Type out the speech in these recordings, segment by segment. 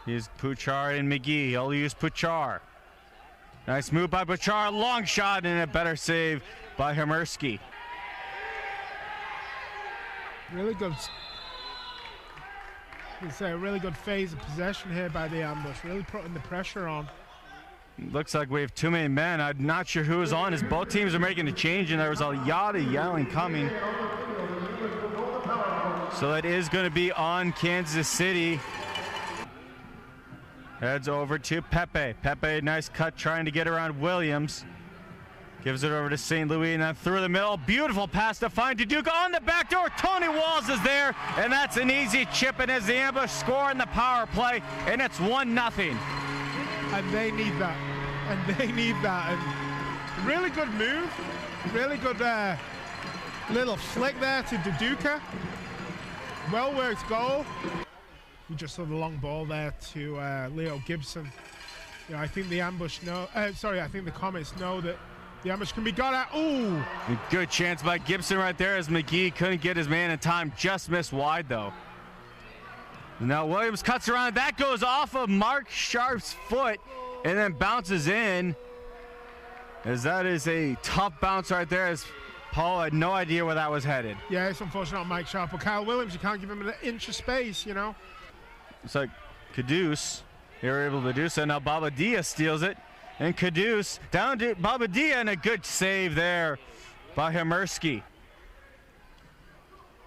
Here's Puchar and McGee. He'll use Puchar. Nice move by Puchar. Long shot and a better save by Hemersky. Really good. It's a really good phase of possession here by the ambush. Really putting the pressure on. Looks like we have too many men. I'm not sure who is on as both teams are making a change, and there was a lot of yelling coming. So it is going to be on Kansas City. Heads over to Pepe. Pepe, nice cut trying to get around Williams. Gives it over to St. Louis and then through the middle. Beautiful pass to find Duduka on the back door. Tony Walls is there, and that's an easy chip. And as the ambush score in the power play, and it's 1-0. And they need that. And they need that. And really good move. Really good little flick there to Duduka. Well worked goal. We just saw the long ball there to Leo Gibson. You know, I think the ambush I think the Comets know that the ambush can be got at. Ooh! Good chance by Gibson right there as McGee couldn't get his man in time. Just missed wide though. Now Williams cuts around. That goes off of Mark Sharp's foot and then bounces in. As that is a tough bounce right there, as Paul had no idea where that was headed. Yeah, it's unfortunate on Mike Sharp. But Kyle Williams, you can't give him an inch of space, you know. It's like Caduce, they were able to do so. Now Babadia steals it, and Caduce down to Babadia, and a good save there by Hemersky.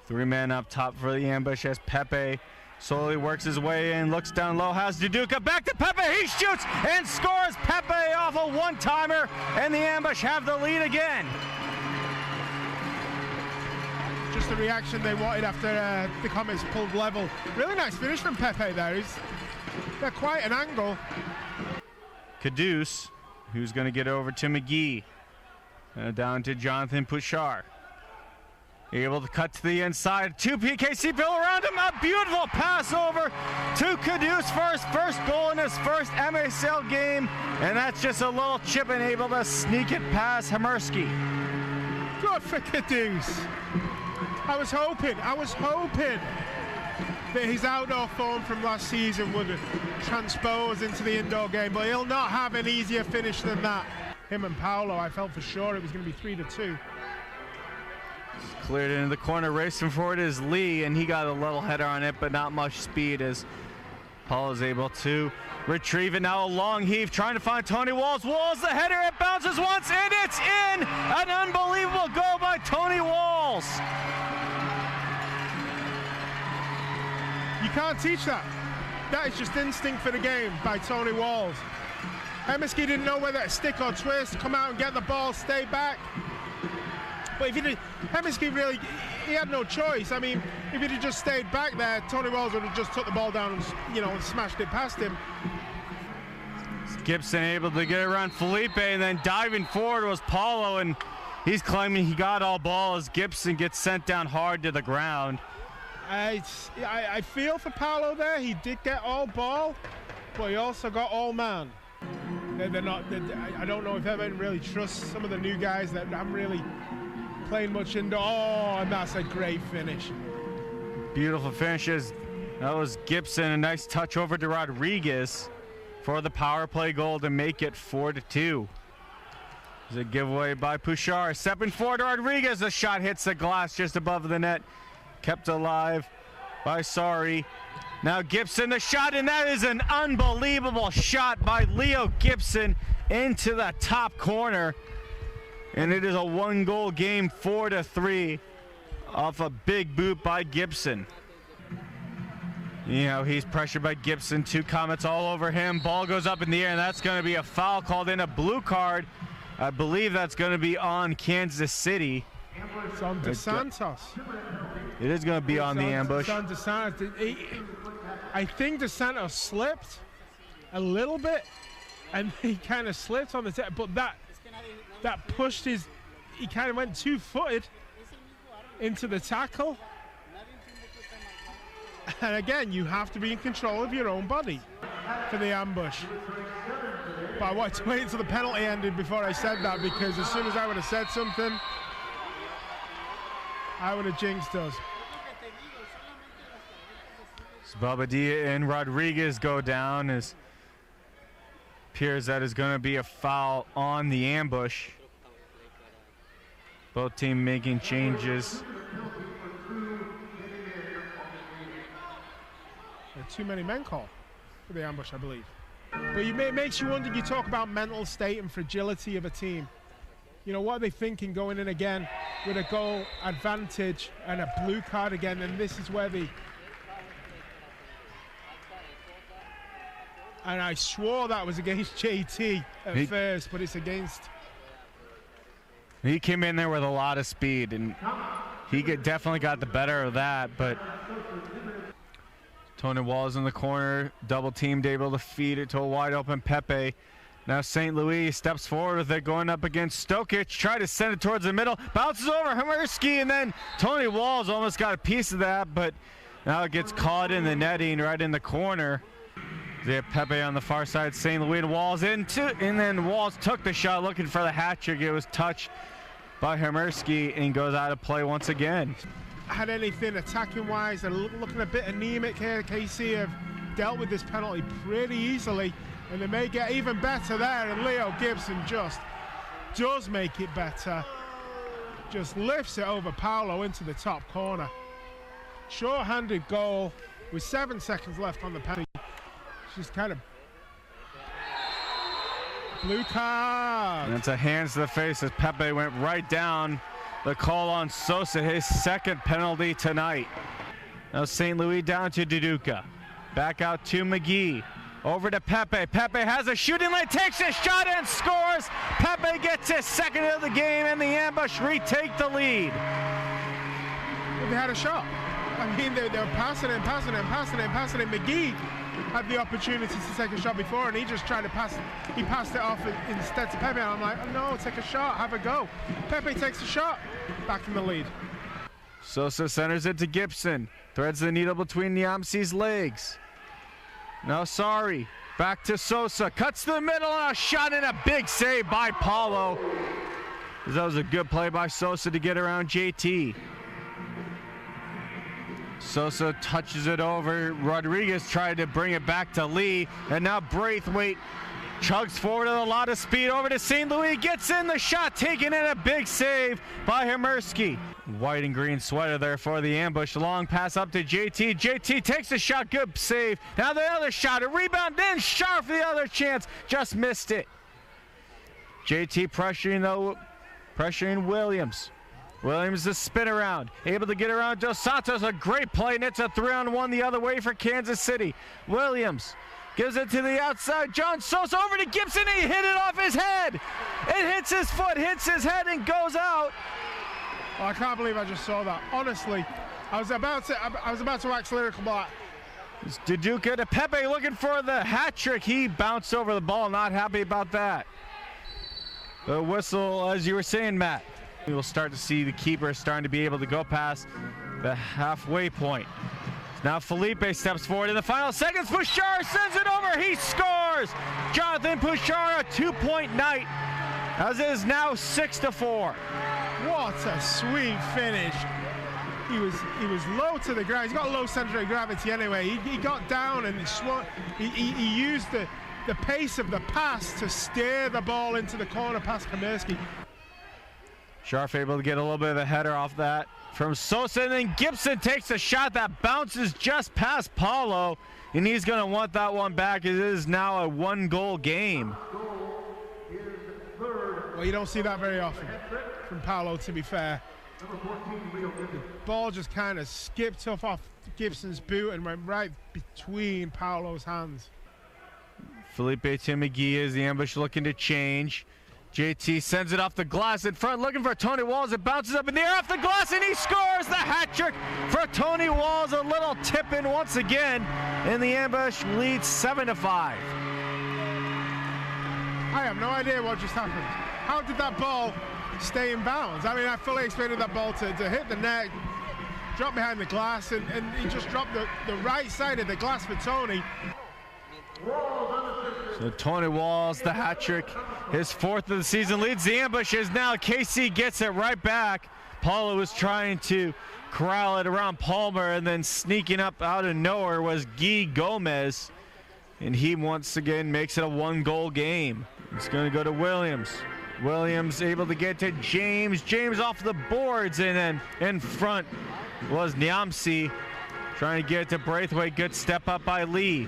3 men up top for the ambush as Pepe slowly works his way in, looks down low, has Duduka, back to Pepe, he shoots and scores. Pepe off a one-timer, and the ambush have the lead again. Just the reaction they wanted after the Comets pulled level. Really nice finish from Pepe there. They're quite an angle. Caduce, who's going to get over to McGee. Down to Jonathan Puchar. Able to cut to the inside. 2 PKC Bill around him. A beautiful pass over to Caduce for his first goal in his first MSL game. And that's just a little chip and able to sneak it past Hemersky. Good for Caduce. I was hoping that his outdoor form from last season would transpose into the indoor game, but he'll not have an easier finish than that. Him and Paolo, I felt for sure it was going to be 3-2. Cleared into the corner, racing forward is Lee, and he got a little header on it, but not much speed as Paul is able to retrieve it. Now a long heave, trying to find Tony Walls. Walls, the header, it bounces once, and it's in! An unbelievable goal by Tony Walls. You can't teach that. That is just instinct for the game by Tony Walls. Hemersky didn't know whether to stick or twist, come out and get the ball, stay back. But if he did, Hemersky really, he had no choice. I mean, if he'd have just stayed back there, Tony Walls would have just took the ball down and, you know, smashed it past him. Gibson able to get around Felipe, and then diving forward was Paulo, and he's claiming he got all ball as Gibson gets sent down hard to the ground. I feel for Paolo there. He did get all ball, but he also got all man. I don't know if everyone really trusts some of the new guys that haven't really played much indoor. Oh, and that's a great finish. Beautiful finishes. That was Gibson. A nice touch over to Rodriguez for the power play goal to make it 4-2. There's a giveaway by Puchar. Stepping forward to Rodriguez. The shot hits the glass just above the net. Kept alive by Sari. Now Gibson, the shot, and that is an unbelievable shot by Leo Gibson into the top corner. And it is a 1-goal game, 4-3, off a big boot by Gibson. You know, he's pressured by Gibson. 2 Comets all over him. Ball goes up in the air, and that's going to be a foul called in, a blue card. I believe that's going to be on Kansas City. It's on DeSantos. It is going to be on the ambush. It's on DeSantos. I think DeSantos slipped a little bit, and he kind of slipped on the tip, but that pushed he kind of went 2-footed into the tackle. And again, you have to be in control of your own body for the ambush. But I wanted to wait until the penalty ended before I said that, because as soon as I would have said something, I would have jinxed us. Bobadilla and Rodriguez go down as appears that is going to be a foul on the ambush. Both teams making changes. Too many men call for the ambush, I believe. But it makes you wonder, you talk about mental state and fragility of a team. You know, what are they thinking going in again with a goal advantage and a blue card again? And this is where they... And I swore that was against JT at first, but it's against... He came in there with a lot of speed, and he definitely got the better of that, but Tony Walls in the corner, double teamed, able to feed it to a wide open Pepe. Now St. Louis steps forward with it, going up against Stokic, try to send it towards the middle, bounces over Hemerski, and then Tony Walls almost got a piece of that, but now it gets caught in the netting right in the corner. They have Pepe on the far side, St. Louis and Walls into, and then Walls took the shot looking for the hat trick. It was touched by Hemerski and goes out of play once again. Had anything attacking wise, they're looking a bit anemic here. KC have dealt with this penalty pretty easily, and they may get even better there, and Leo Gibson just does make it better. Just lifts it over Paolo into the top corner. Short-handed goal with 7 seconds left on the penalty. Just kind of blue card. And it's a hands to the face as Pepe went right down. The call on Sosa, his second penalty tonight. Now St. Louis down to Duduka. Back out to McGee. Over to Pepe. Pepe has a shooting lane, takes a shot and scores. Pepe gets his second of the game, and the ambush retake the lead. They had a shot. I mean, they were passing it. McGee had the opportunity to take a shot before, and he just tried to pass it. He passed it off instead to Pepe, and I'm like, oh, no, take a shot, have a go. Pepe takes a shot, back in the lead. Sosa centers it to Gibson, threads the needle between Niamsi's legs. No, sorry, back to Sosa, cuts to the middle, and a shot and a big save by Paulo. That was a good play by Sosa to get around JT. Sosa touches it over. Rodriguez tried to bring it back to Lee, and now Braithwaite chugs forward at a lot of speed over to St. Louis, gets in the shot, taking in a big save by Hemerski. White and green sweater there for the ambush. Long pass up to JT. JT takes a shot, good save. Now the other shot, a rebound, then Sharp for the other chance, just missed it. JT pressuring Williams. Williams the spin around, able to get around Dos Santos, a great play, and it's a 3-on-1 the other way for Kansas City. Williams gives it to the outside, John Sosa over to Gibson, and he hit it off his head. It hits his foot, hits his head, and goes out. Oh, I can't believe I just saw that. Honestly, I was about to wax lyrical, but it's Duduka to Pepe looking for the hat trick. He bounced over the ball, not happy about that. The whistle, as you were saying, Matt. We will start to see the keeper starting to be able to go past the halfway point. Now Felipe steps forward in the final seconds. Bouchard sends it over. He scores. Jonathan Bouchard, a 2-point night, as it is now 6-4. What a sweet finish. He was low to the ground. He's got low center of gravity anyway. He got down and he used the pace of the pass to steer the ball into the corner past Hemerski. Sharp able to get a little bit of a header off that from Sosa, and then Gibson takes a shot that bounces just past Paulo, and he's going to want that one back. It is now a 1-goal game. Well, you don't see that very often from Paulo, to be fair. The ball just kind of skipped off Gibson's boot and went right between Paulo's hands. Felipe to McGee is the ambush looking to change. JT sends it off the glass in front, looking for Tony Walls. It bounces up in the air off the glass, and he scores the hat trick for Tony Walls. A little tip in once again, and the ambush leads 7-5. I have no idea what just happened. How did that ball stay in bounds? I mean, I fully expected that ball to hit the net, drop behind the glass, and he just dropped the right side of the glass for Tony. So Tony Walls, the hat trick, his 4th of the season, leads the ambushes. Now KC gets it right back. Paulo is trying to corral it around Palmer, and then sneaking up out of nowhere was Guy Gomez. And he once again makes it a 1-goal game. It's going to go to Williams. Williams able to get to James. James off the boards, and then in front was Niamsi trying to get it to Braithwaite. Good step up by Lee.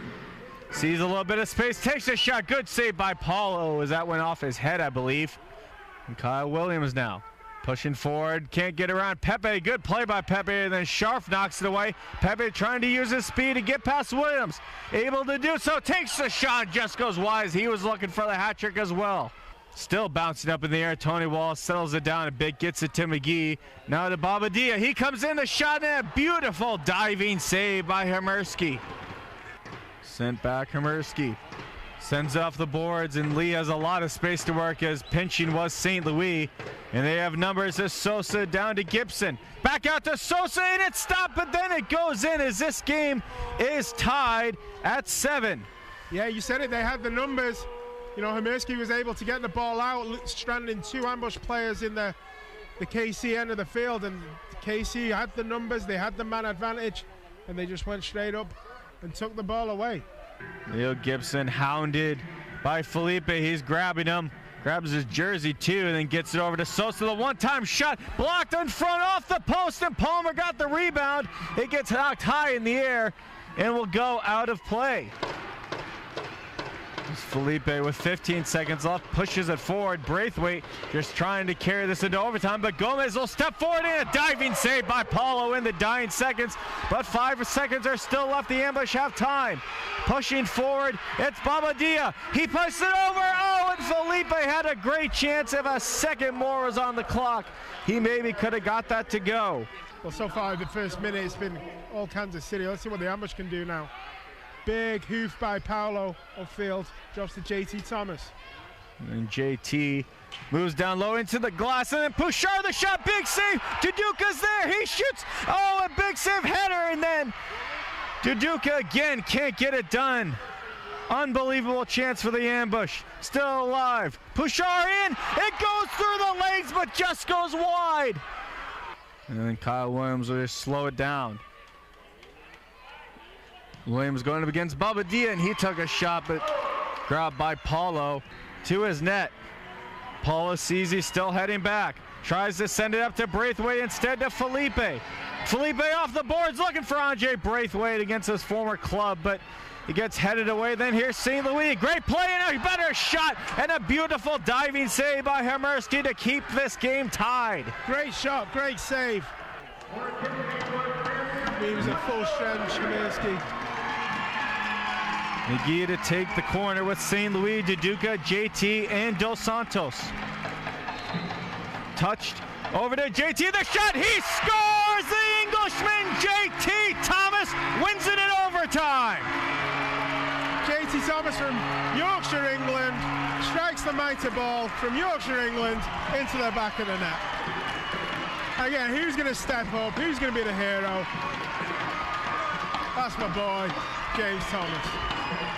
Sees a little bit of space, takes a shot. Good save by Paulo as that went off his head, I believe. And Kyle Williams now pushing forward, can't get around Pepe. Good play by Pepe, and then Scharf knocks it away. Pepe trying to use his speed to get past Williams. Able to do so, takes the shot, just goes wide. He was looking for the hat trick as well. Still bouncing up in the air. Tony Wallace settles it down a bit, gets it to McGee. Now to Bobadilla. He comes in, the shot, and a beautiful diving save by Hemersky. Sent back Hemersky. Sends off the boards, and Lee has a lot of space to work as pinching was St. Louis. And they have numbers as Sosa down to Gibson. Back out to Sosa, and it's stopped, but then it goes in as this game is tied at 7. Yeah, you said it. They had the numbers. You know, Hemersky was able to get the ball out, stranding 2 ambush players in the KC end of the field. And KC had the numbers, they had the man advantage, and they just went straight up and took the ball away. Leo Gibson hounded by Felipe. He's grabbing him. Grabs his jersey too, and then gets it over to Sosa. The one-time shot blocked in front off the post, and Palmer got the rebound. It gets knocked high in the air and will go out of play. Felipe with 15 seconds left pushes it forward. Braithwaite just trying to carry this into overtime, but Gomez will step forward in a diving save by Paulo in the dying seconds, but 5 seconds are still left. The ambush have time. Pushing forward, it's Bobadilla. He pushes it over. Oh, and Felipe had a great chance. If a second more was on the clock, he maybe could have got that to go. Well, so far the first minute it's been all Kansas City. Let's see what the ambush can do now. Big hoof by Paulo upfield, drops to JT Thomas. And JT moves down low into the glass, and then Pouchard the shot, big save. Duduka's there, he shoots. Oh, a big save header, and then Duduka again can't get it done. Unbelievable chance for the ambush. Still alive. Pouchard in, it goes through the legs, but just goes wide. And then Kyle Williams will just slow it down. Williams going up against Bobadilla, and he took a shot, but grabbed by Paulo to his net. Paulo sees he's still heading back. Tries to send it up to Braithwaite instead to Felipe. Felipe off the boards looking for Andre Braithwaite against his former club, but he gets headed away. Then here's St. Louis. Great play and a better shot, and a beautiful diving save by Hemersky to keep this game tied. Great shot, great save. He was at full strength, Hemersky. McGee to take the corner with St. Louis, Duduka, JT, and Dos Santos. Touched over to JT, the shot, he scores! The Englishman, JT Thomas, wins it in overtime. JT Thomas from Yorkshire, England, strikes the mitre ball from Yorkshire, England, into the back of the net. Again, who's going to step up? Who's going to be the hero? That's my boy, James Thomas.